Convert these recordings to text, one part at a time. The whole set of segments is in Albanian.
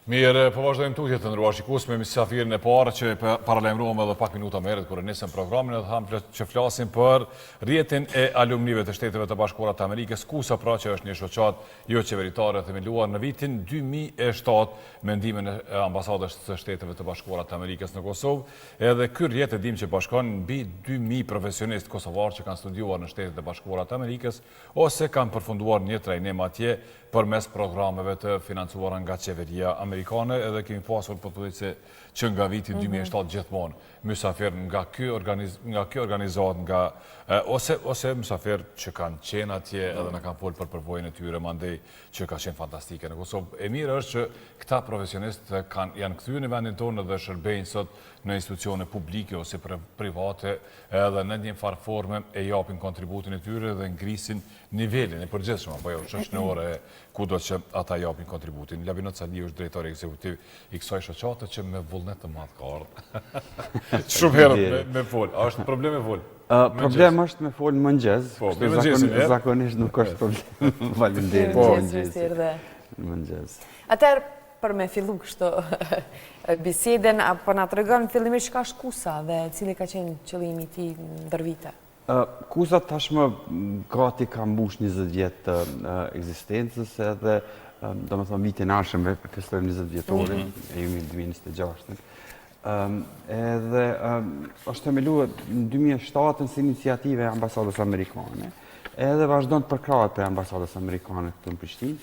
Mirë, po vazhdojmë tutje të ndëruar shikues me misafirin e parë që paralajmëruam edhe pak minuta më herët kur nisëm programin dhe thamë që flasim për rrjetin e alumnive të Shteteve të Bashkuara të Amerikës, KUSA pra që është një shoqat jo qeveritare themeluar në vitin 2007 me ndihmën e ambasadës së Shteteve të Bashkuara të Amerikës në Kosovë. Edhe ky rrjet e dim që bashkon mbi 2000 profesionistë kosovar që kanë studiuar në Shtetet e Bashkuara të Amerikës ose kanë përfunduar një trajnim atje përmes programeve të financuara nga qeveria amerikane, edhe kemi pasur pothuajse që nga viti 2007 gjithmonë mysafir nga ky organizatë, ose mysafir që kanë qenë atje edhe na kanë folur për përvojën e tyre, mandej që ka qenë fantastike në Kosovë. E mirë është që këta profesionistë janë kthyer në vendin tonë dhe shërbejnë sot në institucione publike ose private, edhe në një farë forme e japin kontributin e tyre dhe ngrisin nivelin e përgjithshëm apo jo shoqërore kudo që ata japin kontributin. Labinot Sali është drejtori ekzekutiv i kësaj shoqate që me vullnet të madh ka ardhur. Shumë herët me fol. A është problem me fol? Problem është me fol mëngjes. Po, zakonisht nuk është problem. Faleminderit. Mëngjes. Atëherë për me fillu kështu biseden, apo na tregon fillimisht çka është KUSA dhe cili ka qenë qëllimi i tij ndër vite? KUSA tashmë gati ka mbush 20 vjet të ekzistencës edhe domethënë vitin arshëm festojmë 20 vjetorin e jemi në 2026. Edhe është themeluar në 2007 si iniciativë e ambasadës amerikane, edhe vazhdon të përkrahet për ambasadës amerikane këtu në Prishtinë.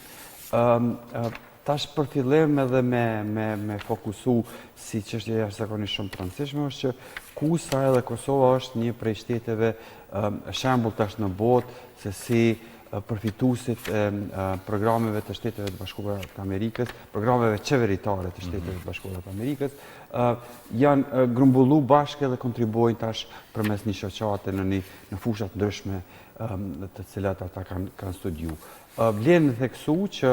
Tash për fillim edhe me fokusu si çështje jashtëzakonisht shumë të rëndësishme është që KUSA edhe Kosova është një prej shteteve shembull tash në botë se si përfituesit e programeve të Shteteve të Bashkuara të Amerikës, programeve qeveritare të Shteteve të Bashkuara të Amerikës, janë grumbullu bashkë dhe kontribuojnë tash përmes një shoqate në fushat ndryshme të cilat ata kanë studiu. Vlen të theksu që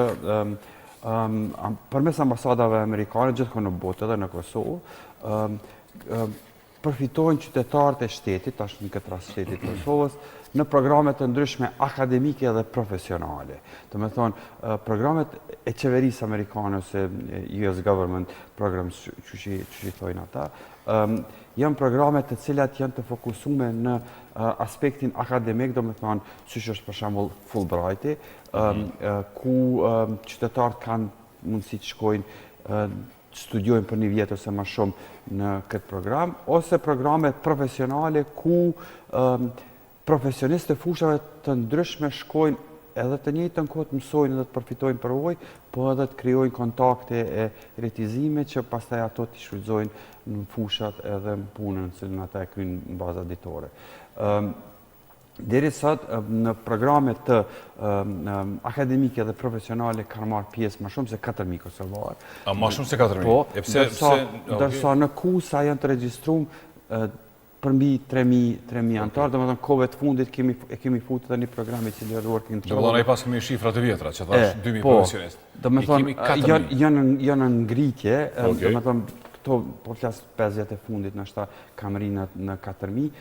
përmes ambasadave amerikane gjithkohë në botë edhe në Kosovë, përfitojnë qytetarët e shtetit, tash në këtë rast shtetit të Kosovës, në programet të ndryshme akademike dhe profesionale. Do të thonë, programet e qeverisë amerikane ose US Government Programs, që thojnë ata, janë programet të cilat janë të fokusuar në aspektin akademik, do të thonë, siç është për shembull Fulbrighti, ku qytetarët kanë mundësi të shkojnë studiojnë për një vit ose më shumë në këtë program, ose programet profesionale ku profesionistë të fushave të ndryshme shkojnë edhe të njëjtën kohë të mësojnë edhe të përfitojnë përvojë, po edhe të krijojnë kontakte e retizime që pastaj ato të shfrytëzojnë në fushat edhe në punën që ata e kryejnë në baza ditore. Deri sot në programet të akademike dhe profesionale kanë marrë pjesë më shumë se 4000 kosovarë. Më shumë se 4000? Po, ndërsa në KUSA janë të regjistruar përmbi 3000 antarë, domethënë kohëve të fundit kemi futur edhe një program i cili është working travel. Domethënë ai pas kemi shifra të vjetra që thash 2000 profesionistë. Domethënë janë në ngritje, domethënë këto po flas 5 vjet e fundit ndoshta kam rinë në 4000,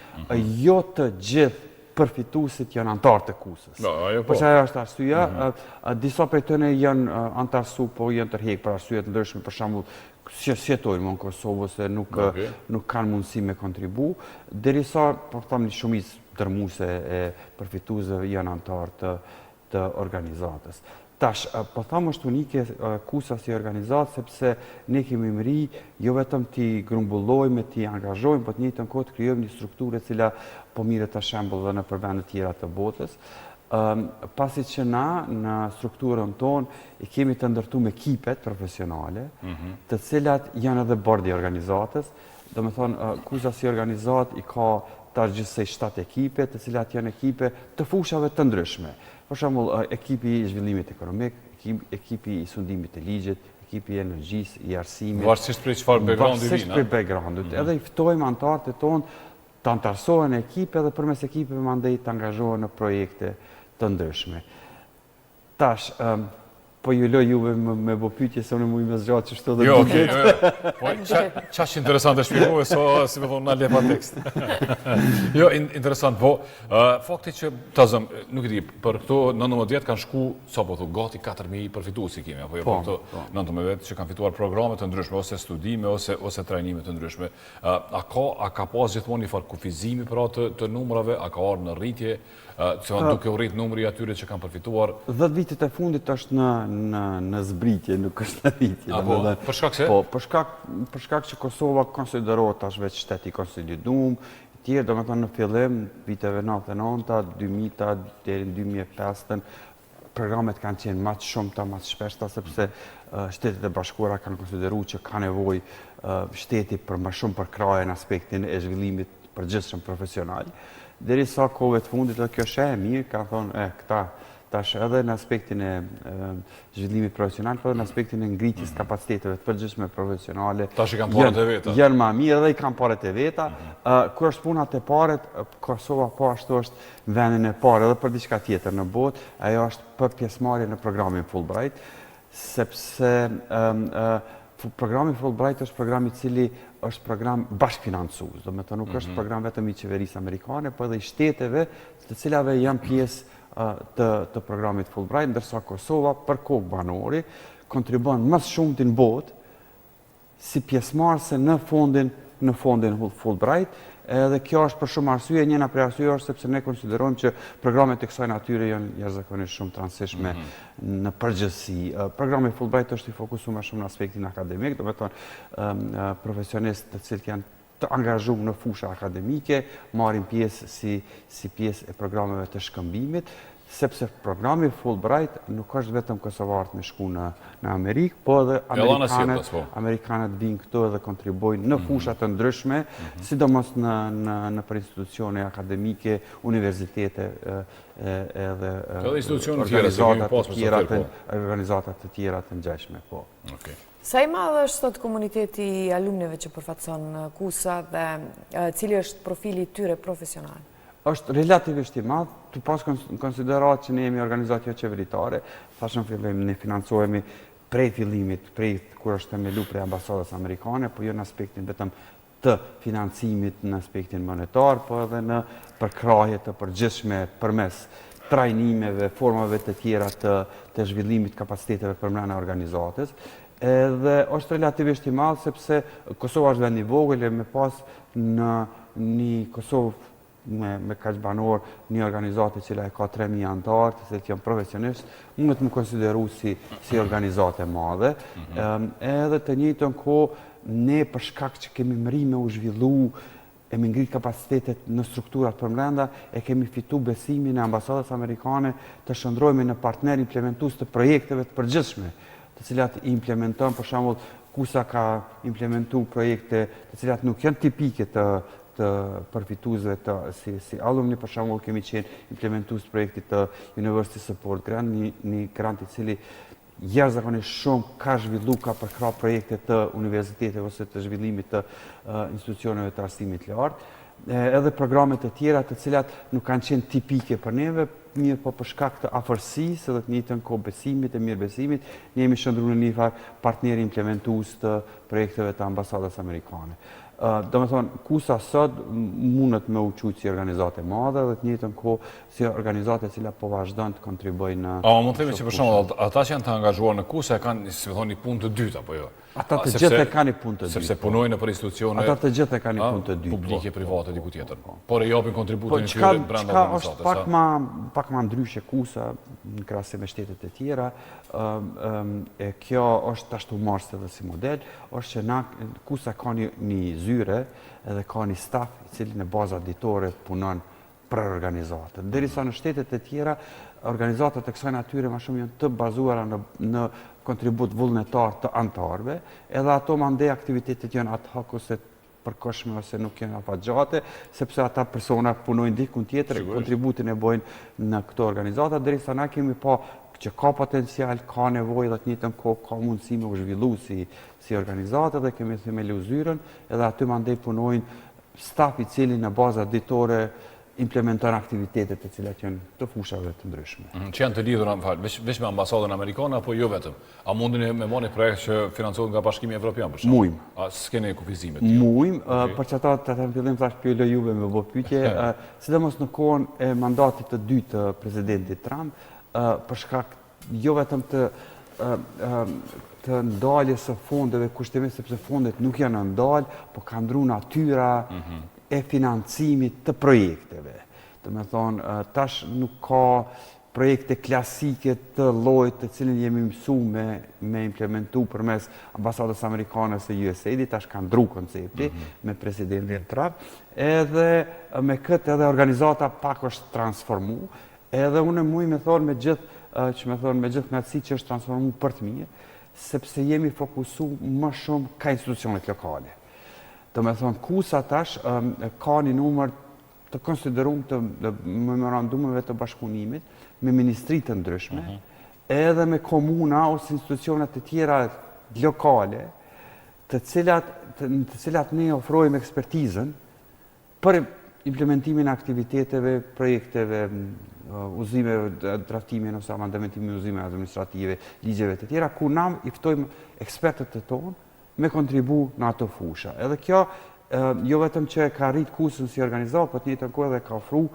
jo të gjithë përfituesit janë antarë të KUSA-s. Por çfarë është arsyeja? Disa prej tyre janë antarësu, po janë tërheq për arsye të ndryshme, për shembull si jetojnë në Kosovë se nuk kanë mundësi me kontribu, derisa po them një shumicë dërmuese e përfituesve janë antarë të organizatës. Tash, po them është unike KUSA si organizatë sepse ne kemi mri jo vetëm t'i grumbullojmë, t'i angazhojmë, po të njëjtën kohë të krijojmë një strukturë e cila po mirët ta shembull dhe në vende të tjera të botës. Pasi që na në strukturën tonë i kemi të ndërtuar ekipet profesionale, të cilat janë edhe bordi i organizatës. Domethënë KUSA si organizat i ka tash gjithsej 7 ekipe, të cilat janë ekipe të fushave të ndryshme. Për shembull, ekipi i zhvillimit ekonomik, ekipi i sundimit të ligjit, ekipi i energjisë, i arsimit. Varësisht prej çfarë backgroundi vjen. Varësisht prej backgroundit. Edhe i ftojmë antarët e tonë të antarësohen në ekipe dhe përmes ekipeve mandej të angazhohen në projekte të ndryshme. Tash, Po ju lë juve me bo pyetje se unë mu i me zgjatë që shto dhe Jo, buket. okej. Po, qash interesant e shpjegove, si me thonë, na lepa tekst. Jo, interesant, po, fakti që, ta zëm, nuk e di, për këto 19 vjetë kanë shku, sa po thu, gati 4.000 përfituesi kemi, apo jo, për këto 19 vjetë që kanë fituar programe të ndryshme, ose studime, ose trajnime të ndryshme. A ka pas gjithmonë një farë kufizimi për atë të numrave, a ka arë në rritje, që duke u rritë numri atyre që kanë përfituar? 10 vitet e fundit është në zbritje, nuk është në rritje. Apo, për shkak se? Po, për shkak që Kosova konsiderohet tash veç shteti konsolidum, tjerë, do me thonë në fillim, viteve 99-ta, 2000-ta, deri në 2005-ën, programet kanë qenë më të shumta, më të shpeshta, sepse Shtetet e Bashkuara kanë konsideruar që ka nevojë shteti për më shumë përkraje në aspektin e zhvillimit përgjithshëm profesional. Derisa kohëve të fundit edhe kjo është e mirë, kanë thonë këta tash edhe në aspektin e zhvillimit profesional, por edhe në aspektin e ngritjes kapaciteteve të përgjithshme profesionale. Tash i kanë paret e veta. Janë më mirë edhe i kanë paret e veta. Kur është puna te paret, Kosova po ashtu është vendin e parë edhe për diçka tjetër në botë, ajo është për pjesëmarrje në programin Fulbright, sepse programi Fulbright është program i cili është program bashkëfinancues, do me të nuk është program vetëm i qeverisë amerikane, po edhe i shteteve të cilave janë pjesë të programit Fulbright, ndërsa Kosova për kohë banori kontribon më shumë në botë si pjesëmarrëse në fondin Fulbright, edhe kjo është për shumë arsye, njëna prej arsye është sepse ne konsiderojmë që programet e kësaj natyre janë jashtëzakonisht shumë të rëndësishme në përgjithësi. Programi Fulbright është i fokusuar më shumë në aspektin akademik, do me thonë profesionistë të cilët janë të angazhuar në fusha akademike, marrin pjesë si pjesë e programeve të shkëmbimit, sepse programi Fulbright nuk është vetëm kosovarët me shku në Amerikë, po edhe Amerikanët vinë këtu edhe kontribojnë në fusha të ndryshme, sidomos në për institucione akademike, universitete edhe organizatat të tjera të ngjashme. Sa i madh është sot komuniteti i alumneve që përfaqëson KUSA dhe cili është profili i tyre profesional? Është relativisht i madh, të pas konsiderat që ne jemi organizatë jo qeveritare, thashëm fillim ne financohemi prej fillimit, prej kur është themelu prej ambasadës amerikane, po jo në aspektin vetëm të financimit në aspektin monetar, po edhe në përkraje të përgjithshme përmes trajnimeve, formave të tjera të zhvillimit kapaciteteve përmbrana organizatës. Edhe është relativisht i madh sepse Kosova është vend i vogël e me pas në një Kosovë me kaq banor, një organizatë që ka 3.000 anëtarë, të cilët janë profesionistë, mundet më konsideru si organizatë e madhe. Edhe të njëjtën kohë ne për shkak që kemi mri me u zhvillu, e me ngrit kapacitetet në strukturat përmbrenda, e kemi fitu besimin e ambasadës amerikane të shndrohemi në partner implementues të projekteve të përgjithshme, të cilat i implementon, për shembull, KUSA ka implementu projekte të cilat nuk janë tipike të përfituesve si alumni, për shembull kemi qenë implementues projektit të University Support Grant, një grant i cili jashtëzakonisht shumë ka zhvillu, ka përkra projekte të universiteteve ose të zhvillimit të institucioneve të arsimit lartë, edhe programet të tjera të cilat nuk kanë qenë tipike për neve, mirë po për shkak të afërsisë edhe të njëjtën kohë besimit e mirëbesimit, ne jemi shndruar në një farë partner implementues të projekteve të ambasadës amerikane. Do me thonë, KUSA sot mundet me u quajtë si organizatë e madhe dhe të njëjtën kohë si organizatë e cila po vazhdon të kontribojë në... Mund të themi që për shembull, ata që janë të angazhuar në KUSA e kanë, si më thonë, një punë të dytë apo jo? Ata të gjithë e kanë një punë të dytë. Sepse punojnë për institucione... Ata të gjithë e kanë një punë të dytë. Publike, private, diku tjetër. Por e japin kontributin e tyre brenda organizatës. Është pak ma ndryshe KUSA në krahasim me shtetet e tjera. Kjo është ashtu marrë edhe si model, është që KUSA ka një zyre edhe ka një staf i cili në baza ditore punon për organizatën. Derisa në shtetet e tjera, organizatat e kësaj natyre më shumë janë të bazuara në kontribut vullnetar të antarëve, edhe ato mandej aktivitetet janë ad hoc ose përkohshme ose nuk janë afatgjate, sepse ata persona punojnë dikun tjetër, kontributin e bojnë në këto organizata, derisa na kemi pa që ka potencial, ka nevojë dhe të njëjtën kohë ka mundësi me u zhvillu si organizate dhe kemi themelu zyrën, edhe aty mandej punojnë staf i cili në baza ditore implementon aktivitetet të cilat janë të fushave të ndryshme. Që janë të lidhura, më falë, veç me ambasadën amerikane, apo jo vetëm? A mundin me moni projekt që financohet nga Bashkimi Evropian, për shkak? Mujm. A s'keni kufizimet? Mujm, për që ata të fillim thash pyetje juve me bë pyetje, sidomos në kohën e mandatit të dytë të presidentit Trump, për shkak jo vetëm të ndaljes së fondeve kushtimisht, sepse fondet nuk janë ndalë, po ka ndru natyra e financimit të projekteve. Do me thonë, tash nuk ka projekte klasike të llojit të cilin jemi mësu me implementu përmes ambasadës amerikane së USAID, tash ka ndru koncepti me presidentin Trump, edhe me këtë edhe organizata pak është transformu, edhe unë muj me thonë me gjithë knatësi që është transformu për të mirë, sepse jemi fokusu më shumë ka institucionet lokale. Do me thonë, KUSA tash ka një numër të konsiderum të memorandumeve të bashkëpunimit me ministrit të ndryshme, edhe me komuna ose institucionet të tjera lokale, të cilat ne ofrojmë ekspertizën për implementimin e aktiviteteve, projekteve, uzimeve, draftimin ose amandamentimin uzime administrative, ligjeve të tjera, ku nam i ftojmë ekspertët të tonë me kontribu në ato fusha. Edhe kjo, jo vetëm që ka rrit KUSën si organizatë, po të njëjtën kohë edhe ka ofru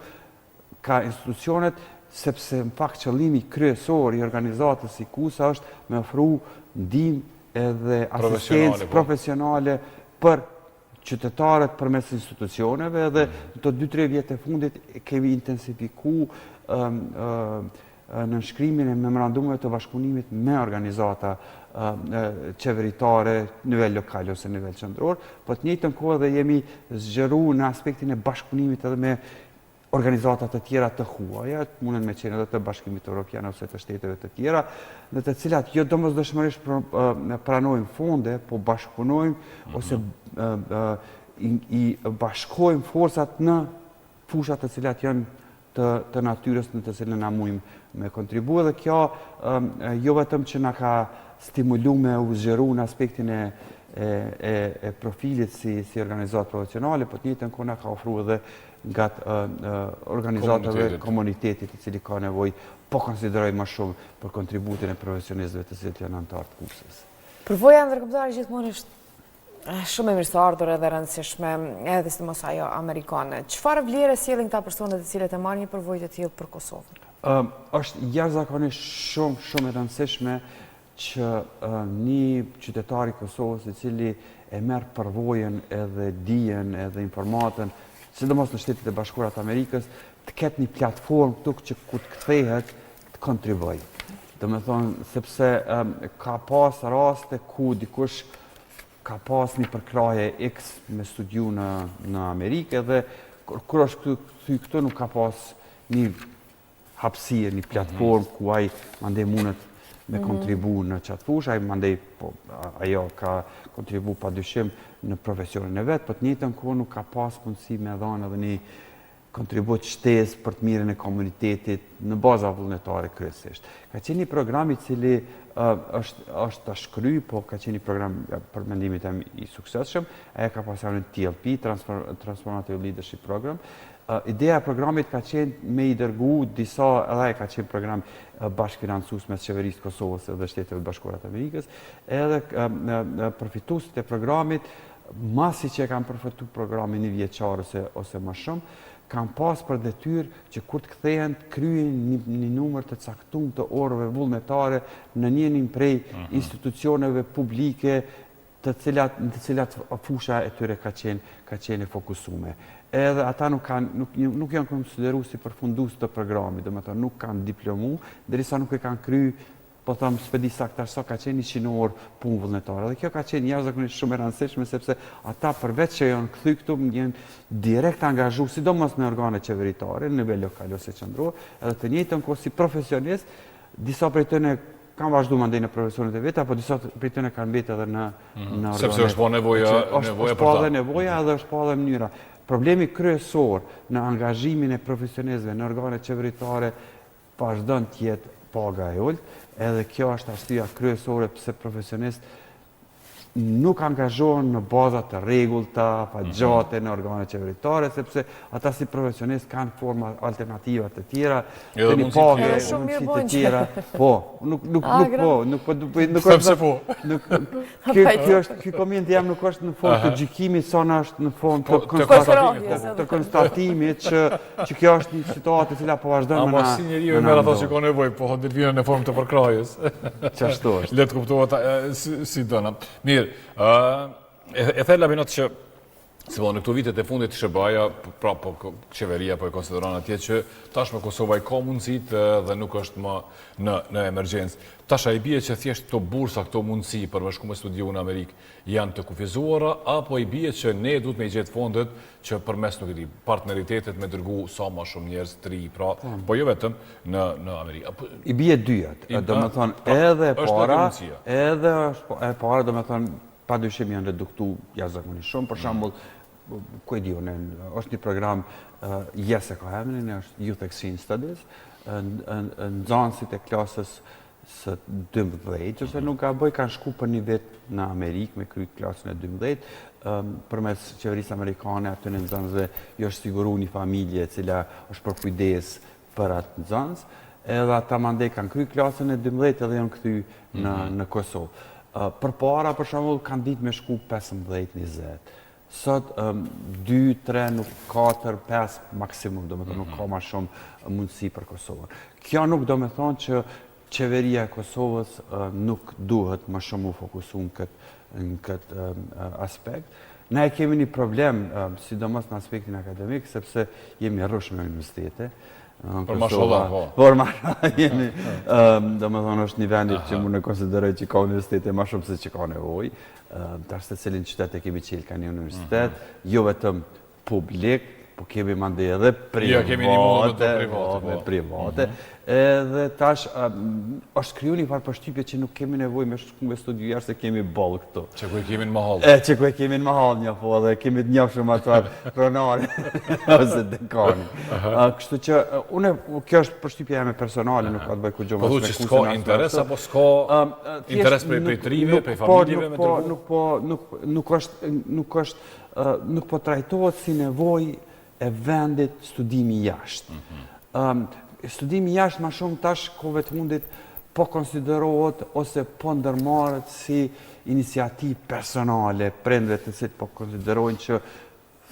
ka institucionet, sepse në fakt qëllimi kryesor i organizatës si KUSA është me ofru ndihmë edhe asistencë profesionale për qytetarët përmes institucioneve, edhe në të 2-3 vjet e fundit kemi intensifiku në nënshkrimin e memorandumeve të bashkëpunimit me organizata qeveritare, nivel lokal ose nivel qendror, po të njëjtën kohë dhe jemi zgjeru në aspektin e bashkëpunimit edhe me organizatat të tjera të huaja, munden me qenë edhe të Bashkimit Evropian ose të shteteve të tjera, në të cilat jo domosdoshmërisht pranojmë fonde, po bashkëpunojmë ose i bashkojmë forcat në fushat të cilat janë të natyrës në të cilën na mujmë me kontribu, dhe kjo jo vetëm që na ka stimulu me u zgjeru në aspektin e profilit si organizatë profesionale, po të njëjtën kohë na ka ofru edhe nga organizatave komunitetit i cili ka nevoj, po konsideroj më shumë për kontributin e profesionistëve të cilët janë antarë të KUSës. Përvoja ndërkombëtare gjithmonë është shumë e mirëseardhur edhe rëndësishme, edhe sidomos ajo amerikane. Çfarë vlere sjellin këta personat të cilët e marrin një përvojë të tillë për Kosovën? Është jashtëzakonisht shumë e rëndësishme që një qytetar i Kosovës i cili e merr përvojën edhe dijen edhe informatën, sidomos në Shtetet e Bashkuara të Amerikës, të ketë një platformë këtu që ku të kthehet të kontribojë. Do me thonë, sepse ka pas raste ku dikush ka pas një përkraje X me studiu në Amerikë, dhe kur është këtu nuk ka pas një hapësirë, një platformë ku ai mandej mundet me kontribu në qatë fush, ajo ka kontribu pa dyshim në profesionin e vetë, për të njëjtën kohë nuk ka pas mundësi me dhanë edhe një kontribut shtesë për të mirën e komunitetit në baza vullnetare kryesisht. Ka qenë një program i cili është të shkry, po ka qenë një program për mendimit i suksesshëm, e ka pasur në TLP, Transformative Leadership Program. Ideja e programit ka qenë me i dërgu disa, edhe ka qenë program bashkëfinancues mes qeverisë Kosovës dhe Shteteve Bashkuara të Amerikës, edhe përfituesit e programit, masi që e kanë përfitu programin një vjeçar ose më shumë, kanë pas për detyrë që kur të kthehen të kryejnë një numër të caktuar të orëve vullnetare në njërin prej institucioneve publike në të cilat fusha e tyre ka qenë e fokusume. Edhe ata nuk janë konsideru si përfundus të programit, do me thënë nuk kanë diplomu, derisa nuk e kanë kry, po thëmë spedi saktar sa ka qenë 100 orë punë vullnetare. Dhe kjo ka qenë jashtëzakonisht shumë e rëndësishme, sepse ata përveç që janë kthy këtu janë direkt angazhu, sidomos në organe qeveritare, në nivel lokal ose qendror, edhe të njëjtën kohë si profesionist, disa prej tyre kanë vazhdu mandej në profesionet e vetë, apo disa prej tyre kanë mbetë edhe në organe. Sepse është po nevoja për ta. Është po edhe nevoja edhe është po edhe mënyra. Problemi kryesor në angazhimin e profesionistëve në organe qeveritare vazhdon të jetë paga e ulët, edhe kjo është arsyeja kryesore pse profesionistë nuk angazhohen në bazat të rregullta, pa gjate në organet qeveritare, sepse ata si profesionistë kanë forma alternativa të tjera, të një pagë, mundësi të tjera. Po, ky koment jam nuk është në fond të gjykimit, sa është në fond të konstatimit që kjo është një situatë e cila po vazhdon me na. Si njeriu merr ato që ka nevojë, po delvinën në formë të përkrahjes. Çashtu është. Le të kuptohet si dona. Mirë, e thella binat që në këto vitet e fundit SHBA-ja, pra po qeveria po e konsideron atje që tashmë Kosova ka mundësit dhe nuk është më në emergjencë. Tash i bie që thjesht këto bursa, këto mundësi për me shku me studiu në Amerikë janë të kufizuara, apo i bie që ne duhet me i gjetë fondet që përmes nuk e di partneritetet me dërgu sa më shumë njerëz të ri, pra, po jo vetëm në Amerikë. I bie dyjat, do me thonë edhe para, do me thonë padyshim janë reduktu jashtëzakonisht shumë, për shembull, ku e di unë, është një program Yes Economy, është Youth Exchange Studies, në nxënësit e klasës së 12, ose nuk ka bëj, kanë shku për një vit në Amerikë me kry klasën e 12, përmes qeverisë amerikane aty në nxënësve jo është siguru një familje cila është për kujdes për atë nxënës, edhe ata mandej kanë kry klasën e 12 edhe janë këty në Kosovë. Për para, për shembull, kanë ditë me shku 15-20. Sot 2, 3, nuk 4, 5 maksimum, do me thonë, nuk ka ma shumë mundësi për Kosovën. Kjo nuk do me thonë që qeveria e Kosovës nuk duhet më shumë u fokusu në këtë aspekt. Ne kemi një problem, sidomos në aspektin akademik, sepse jemi rrushme në universitete. Por mashallah, po. Por mashallah jemi, do me thonë është një vendit që mund në konsideroj që ka universitete ma shumë se që ka nevoj. Tash të cilin qytet e kemi qilë ka një universitet, jo vetëm publik, po kemi mande edhe private. Edhe tash është kriju një farë përshtypje që nuk kemi nevoj me shku me studiu jashtë se kemi bolë këto. Që ku e kemi në mahal. Që ku e kemi në mahal një po, dhe kemi të njofë shumë ato pronari ose dekani. Kështu që, kjo është përshtypja jame personale, nuk ka të bëj ku gjohë. Po du që s'ka interes, apo s'ka interes prej trive, prej familjeve me tërgu? Nuk po trajtohet si nevoj e vendit studimi jashtë. Studimi jashtë ma shumë tash kove të mundit po konsiderohet ose po ndërmarët si iniciativë personale, prindve të cilët po konsiderojnë që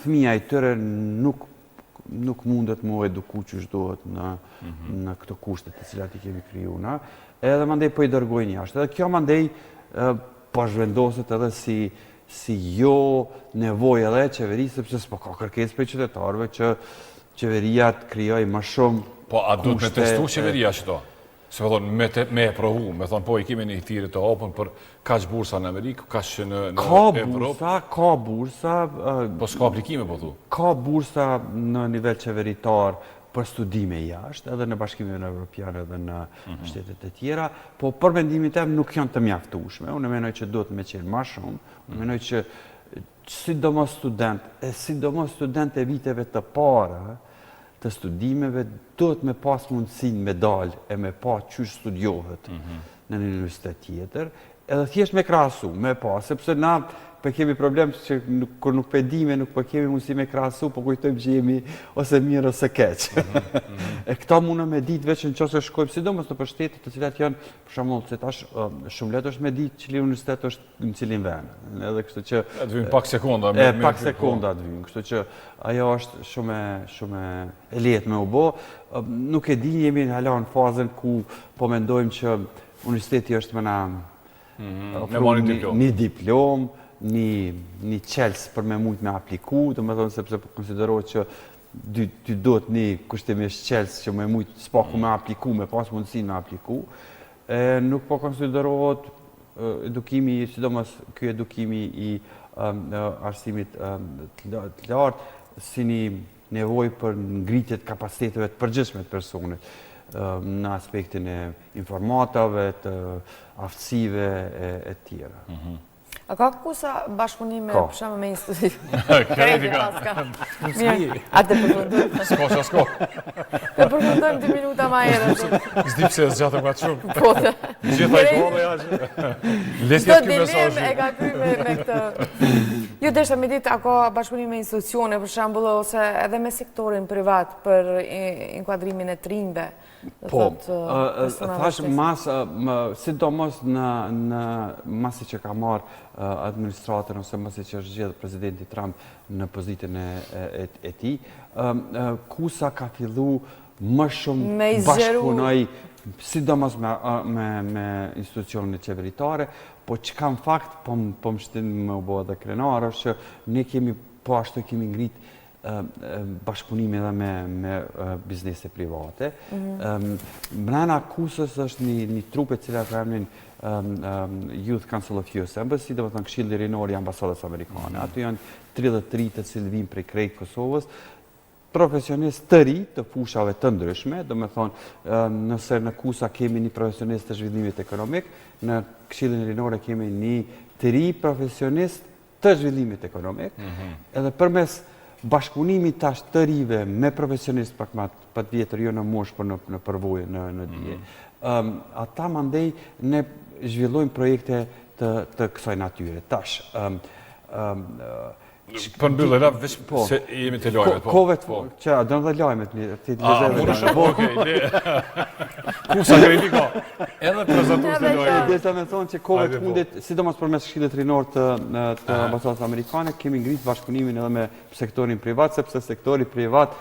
fëmija i tëre nuk mundet mu eduku që shdohet në këto kushtet të cilat i kemi kriju na, edhe mandej po i dërgojnë jashtë. Edhe kjo mandej po zhvendoset edhe si jo nevoj edhe qeverisë, sepse s'po ka kërkes për qytetarëve që qeveria të kryoj më shumë. Po, a duhet me testu qeveria qëto? Se me e provu, me thonë, po, i kemi një thirë të opën për kaq bursa në Amerikë, kaq në Evropë? Ka bursa. Po, s'ka aplikime, po thu? Ka bursa në nivel qeveritar për studime jashtë, edhe në bashkimin evropian edhe në shtetet e tjera, po për mendimin tim nuk janë të mjaftueshme. Unë menoj që duhet me qenë më shumë, unë menoj që sidomos student e viteve të para të studimeve, duhet me pas mundësin me dalë e me pa qysh studiohet në një universitet tjetër, edhe thjesht me krahasu, me pa, sepse na për kemi problem që kur nuk pedime, nuk për kemi mundësi me krahasu, po kujtojmë që jemi ose mirë ose keq. E këta mundë me ditë veç në qëse shkojmë, sidomos në shtetet të cilat janë, për shembull, se tash shumë letë është me ditë cili universitet është në cilin vend. Edhe kështu që të vijmë pak sekonda. Pak sekonda të vijmë, kështu që ajo është shumë e lehtë me u bë. Nuk e di, jemi hala në fazën ku po mendojmë që universiteti është më na një diplom, një qels për me mujt me apliku, të me thonë sepse konsiderohet që ty do të një kushtimisht qels që me mujt s'paku me apliku, me pas mundësin me apliku. Nuk po konsiderohet edukimi, sidomos ky edukimi i arsimit të lartë, si një nevoj për ngritjet kapaciteteve të përgjithshme të personit në aspektin e informatave, të aftësive e tjera. A ka kusa bashkëpunime për shembull me institucione? Kredi ka. Mirë, atë përfundojmë. S'ko. Të përfundojmë 2 minuta ma herë. S'di pse zgjatëm kaq shumë. Po. Gjithaj kohë ja. Le të Çdo jetë ky dilemë mesazh. e ka kryer me këtë. Jo desha me ditë, a ka bashkëpunim me institucione, për shembull, ose edhe me sektorin privat për inkuadrimin e trinjve? Po, thash sidomos në masi që ka marrë administratën ose masi që është gjithë presidenti Trump në pozitën e tij, kusa ka fillu më shumë bashkëpunoj, sidomos me institucionet qeveritare, po që kam fakt, po më shtin më u bo edhe krenar, është që ne kemi, po ashtu kemi ngrit bashkëpunime edhe me biznese private. Mrena kusës është një trupe cila ka emrin Youth Council of US Embassy, dhe më thënë Këshilli Rinor i Ambasadës Amerikane. Aty janë 33 të cilë vinë prej krejt Kosovës, profesionist të ri të fushave të ndryshme, dhe më thonë nëse në kusa kemi një profesionist të zhvillimit ekonomik, në Këshillin Rinore kemi një të ri profesionist të zhvillimit ekonomik, edhe përmes bashkëpunimi tash të rive me profesionist pak më të vjetër, jo në mosh, por në përvojë, në dije. Ata mandej ne zhvillojmë projekte të kësaj natyre. Tash, Po mbyllë, la, veç se jemi të lojmet. Kovet, që, do në dhe lojmet një, ti të lezeve. Okej, kusa kredi ka. Edhe prezentus të lojmet. Dhe të me thonë që kovet fundit, sidomos përmes Këshillit Rinor të Ambasadës Amerikane, kemi ngritë bashkëpunimin edhe me sektorin privat, sepse sektori privat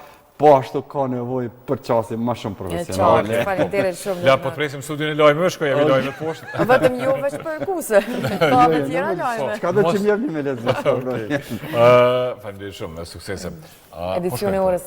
po ashtu ka nevojë për qasje më shumë profesionale. Faleminderit shumë. La, po të presim studion e lojme, shkojemi lojme poshtë. Vetëm jo veç për kuse. Ka me tjera lojme. Çka do që mjevni me lezë. Faleminderit shumë, me suksese. Edicioni orës